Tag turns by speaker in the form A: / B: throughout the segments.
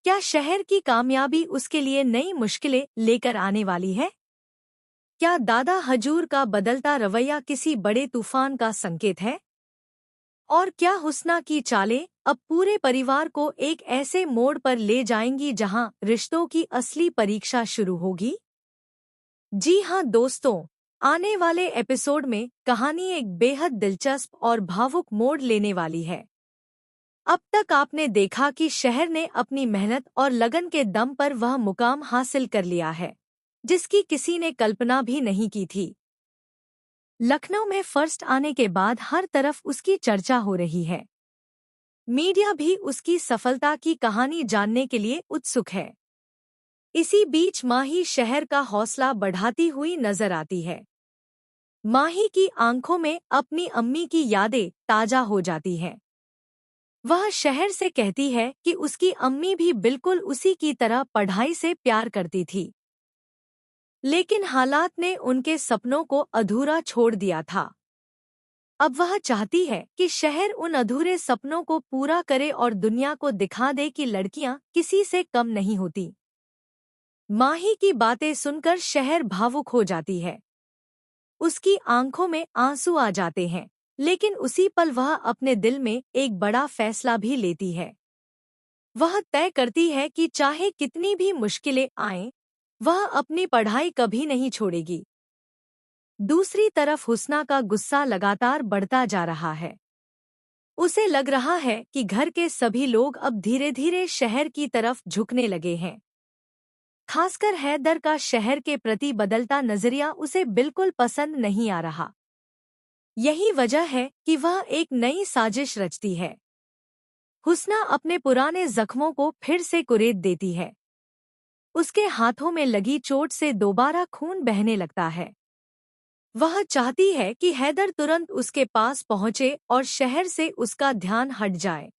A: क्या शहर की कामयाबी उसके लिए नई मुश्किलें लेकर आने वाली है? क्या दादा हजूर का बदलता रवैया किसी बड़े तूफान का संकेत है? और क्या हुस्ना की चालें अब पूरे परिवार को एक ऐसे मोड़ पर ले जाएंगी जहां रिश्तों की असली परीक्षा शुरू होगी? जी हाँ दोस्तों, आने वाले एपिसोड में कहानी एक बेहद दिलचस्प और भावुक मोड़ लेने वाली है। अब तक आपने देखा कि शहर ने अपनी मेहनत और लगन के दम पर वह मुकाम हासिल कर लिया है जिसकी किसी ने कल्पना भी नहीं की थी। लखनऊ में फर्स्ट आने के बाद हर तरफ उसकी चर्चा हो रही है। मीडिया भी उसकी सफलता की कहानी जानने के लिए उत्सुक है। इसी बीच माही शहर का हौसला बढ़ाती हुई नजर आती है। माही की आंखों में अपनी अम्मी की यादें ताजा हो जाती हैं। वह शहर से कहती है कि उसकी अम्मी भी बिल्कुल उसी की तरह पढ़ाई से प्यार करती थी, लेकिन हालात ने उनके सपनों को अधूरा छोड़ दिया था। अब वह चाहती है कि शहर उन अधूरे सपनों को पूरा करे और दुनिया को दिखा दे कि लड़कियां किसी से कम नहीं होती। माही की बातें सुनकर शहर भावुक हो जाती है। उसकी आंखों में आंसू आ जाते हैं, लेकिन उसी पल वह अपने दिल में एक बड़ा फैसला भी लेती है। वह तय करती है कि चाहे कितनी भी मुश्किलें आएं, वह अपनी पढ़ाई कभी नहीं छोड़ेगी। दूसरी तरफ हुस्ना का गुस्सा लगातार बढ़ता जा रहा है। उसे लग रहा है कि घर के सभी लोग अब धीरे धीरे शहर की तरफ झुकने लगे हैं। खासकर हैदर का शहर के प्रति बदलता नजरिया उसे बिल्कुल पसंद नहीं आ रहा। यही वजह है कि वह एक नई साजिश रचती है। हुस्ना अपने पुराने जख्मों को फिर से कुरेद देती है। उसके हाथों में लगी चोट से दोबारा खून बहने लगता है। वह चाहती है कि हैदर तुरंत उसके पास पहुंचे और शहर से उसका ध्यान हट जाए।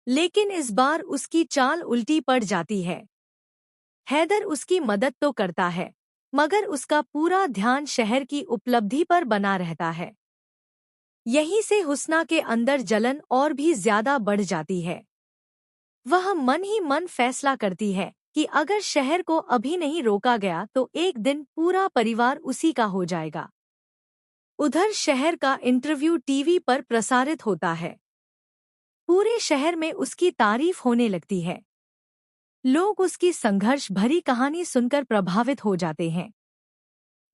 A: लेकिन इस बार उसकी चाल उल्टी पड़ जाती है। हैदर उसकी मदद तो करता है, मगर उसका पूरा ध्यान शहर की उपलब्धि पर बना रहता है। यहीं से हुस्ना के अंदर जलन और भी ज्यादा बढ़ जाती है। वह मन ही मन फैसला करती है कि अगर शहर को अभी नहीं रोका गया तो एक दिन पूरा परिवार उसी का हो जाएगा। उधर शहर का इंटरव्यू टीवी पर प्रसारित होता है। पूरे शहर में उसकी तारीफ होने लगती है। लोग उसकी संघर्ष भरी कहानी सुनकर प्रभावित हो जाते हैं।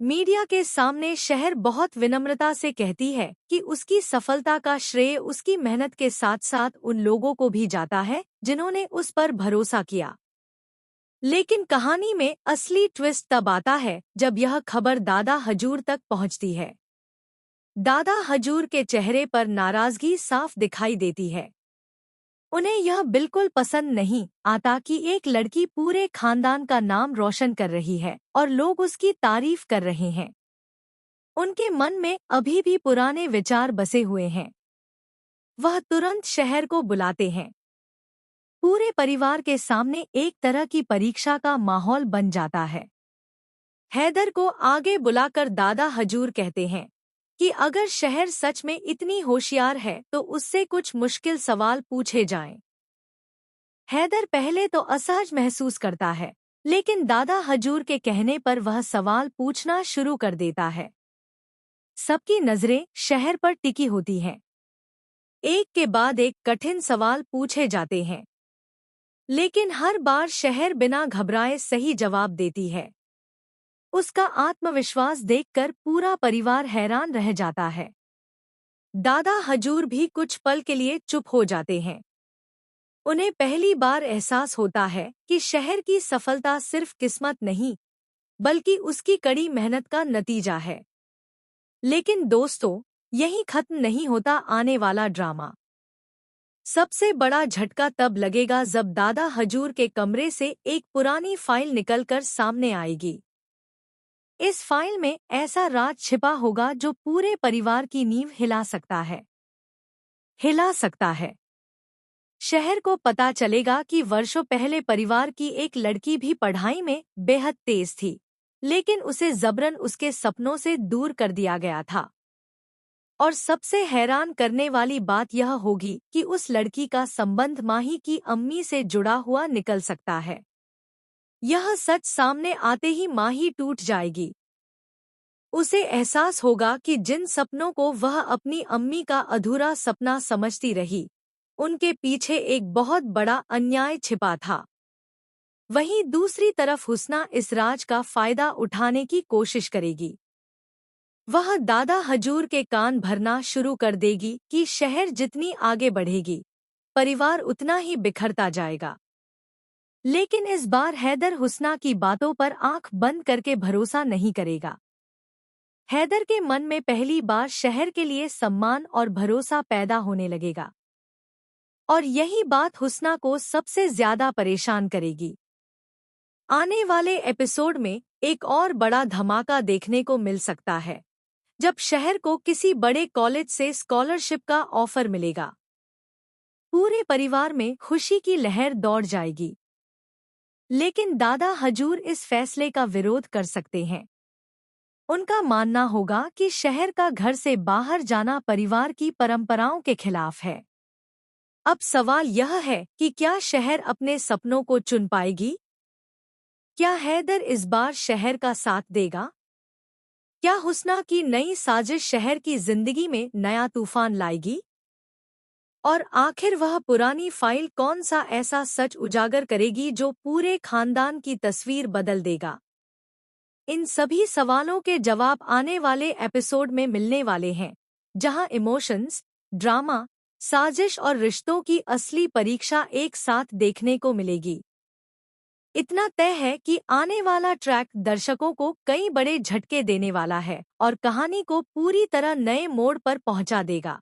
A: मीडिया के सामने शहर बहुत विनम्रता से कहती है कि उसकी सफलता का श्रेय उसकी मेहनत के साथ साथ उन लोगों को भी जाता है जिन्होंने उस पर भरोसा किया। लेकिन कहानी में असली ट्विस्ट तब आता है जब यह खबर दादा हजूर तक पहुंचती है। दादा हजूर के चेहरे पर नाराजगी साफ दिखाई देती है। उन्हें यह बिल्कुल पसंद नहीं आता कि एक लड़की पूरे खानदान का नाम रोशन कर रही है और लोग उसकी तारीफ कर रहे हैं। उनके मन में अभी भी पुराने विचार बसे हुए हैं। वह तुरंत शहर को बुलाते हैं। पूरे परिवार के सामने एक तरह की परीक्षा का माहौल बन जाता है। हैदर को आगे बुलाकर दादा हजूर कहते हैं कि अगर शहर सच में इतनी होशियार है तो उससे कुछ मुश्किल सवाल पूछे जाएं। हैदर पहले तो असहज महसूस करता है, लेकिन दादा हजूर के कहने पर वह सवाल पूछना शुरू कर देता है। सबकी नजरें शहर पर टिकी होती हैं। एक के बाद एक कठिन सवाल पूछे जाते हैं, लेकिन हर बार शहर बिना घबराए सही जवाब देती है। उसका आत्मविश्वास देखकर पूरा परिवार हैरान रह जाता है। दादा हजूर भी कुछ पल के लिए चुप हो जाते हैं। उन्हें पहली बार एहसास होता है कि शहर की सफलता सिर्फ किस्मत नहीं, बल्कि उसकी कड़ी मेहनत का नतीजा है। लेकिन दोस्तों, यहीं खत्म नहीं होता आने वाला ड्रामा। सबसे बड़ा झटका तब लगेगा जब दादा हजूर के कमरे से एक पुरानी फाइल निकलकर सामने आएगी। इस फाइल में ऐसा राज छिपा होगा जो पूरे परिवार की नींव हिला सकता है। शहर को पता चलेगा कि वर्षों पहले परिवार की एक लड़की भी पढ़ाई में बेहद तेज थी, लेकिन उसे जबरन उसके सपनों से दूर कर दिया गया था। और सबसे हैरान करने वाली बात यह होगी कि उस लड़की का संबंध माही की अम्मी से जुड़ा हुआ निकल सकता है। यह सच सामने आते ही माही टूट जाएगी। उसे एहसास होगा कि जिन सपनों को वह अपनी अम्मी का अधूरा सपना समझती रही, उनके पीछे एक बहुत बड़ा अन्याय छिपा था। वहीं दूसरी तरफ हुस्ना इस राज का फायदा उठाने की कोशिश करेगी। वह दादा हजूर के कान भरना शुरू कर देगी कि शहर जितनी आगे बढ़ेगी, परिवार उतना ही बिखरता जाएगा। लेकिन इस बार हैदर हुस्ना की बातों पर आंख बंद करके भरोसा नहीं करेगा। हैदर के मन में पहली बार शहर के लिए सम्मान और भरोसा पैदा होने लगेगा। और यही बात हुस्ना को सबसे ज्यादा परेशान करेगी। आने वाले एपिसोड में एक और बड़ा धमाका देखने को मिल सकता है, जब शहर को किसी बड़े कॉलेज से स्कॉलरशिप का ऑफर मिलेगा। पूरे परिवार में खुशी की लहर दौड़ जाएगी। लेकिन दादा हजूर इस फैसले का विरोध कर सकते हैं। उनका मानना होगा कि शहर का घर से बाहर जाना परिवार की परंपराओं के खिलाफ है। अब सवाल यह है कि क्या शहर अपने सपनों को चुन पाएगी? क्या हैदर इस बार शहर का साथ देगा? क्या हुस्ना की नई साजिश शहर की जिंदगी में नया तूफान लाएगी? और आखिर वह पुरानी फाइल कौन सा ऐसा सच उजागर करेगी जो पूरे खानदान की तस्वीर बदल देगा? इन सभी सवालों के जवाब आने वाले एपिसोड में मिलने वाले हैं, जहां इमोशंस, ड्रामा, साजिश और रिश्तों की असली परीक्षा एक साथ देखने को मिलेगी। इतना तय है कि आने वाला ट्रैक दर्शकों को कई बड़े झटके देने वाला है और कहानी को पूरी तरह नए मोड़ पर पहुंचा देगा।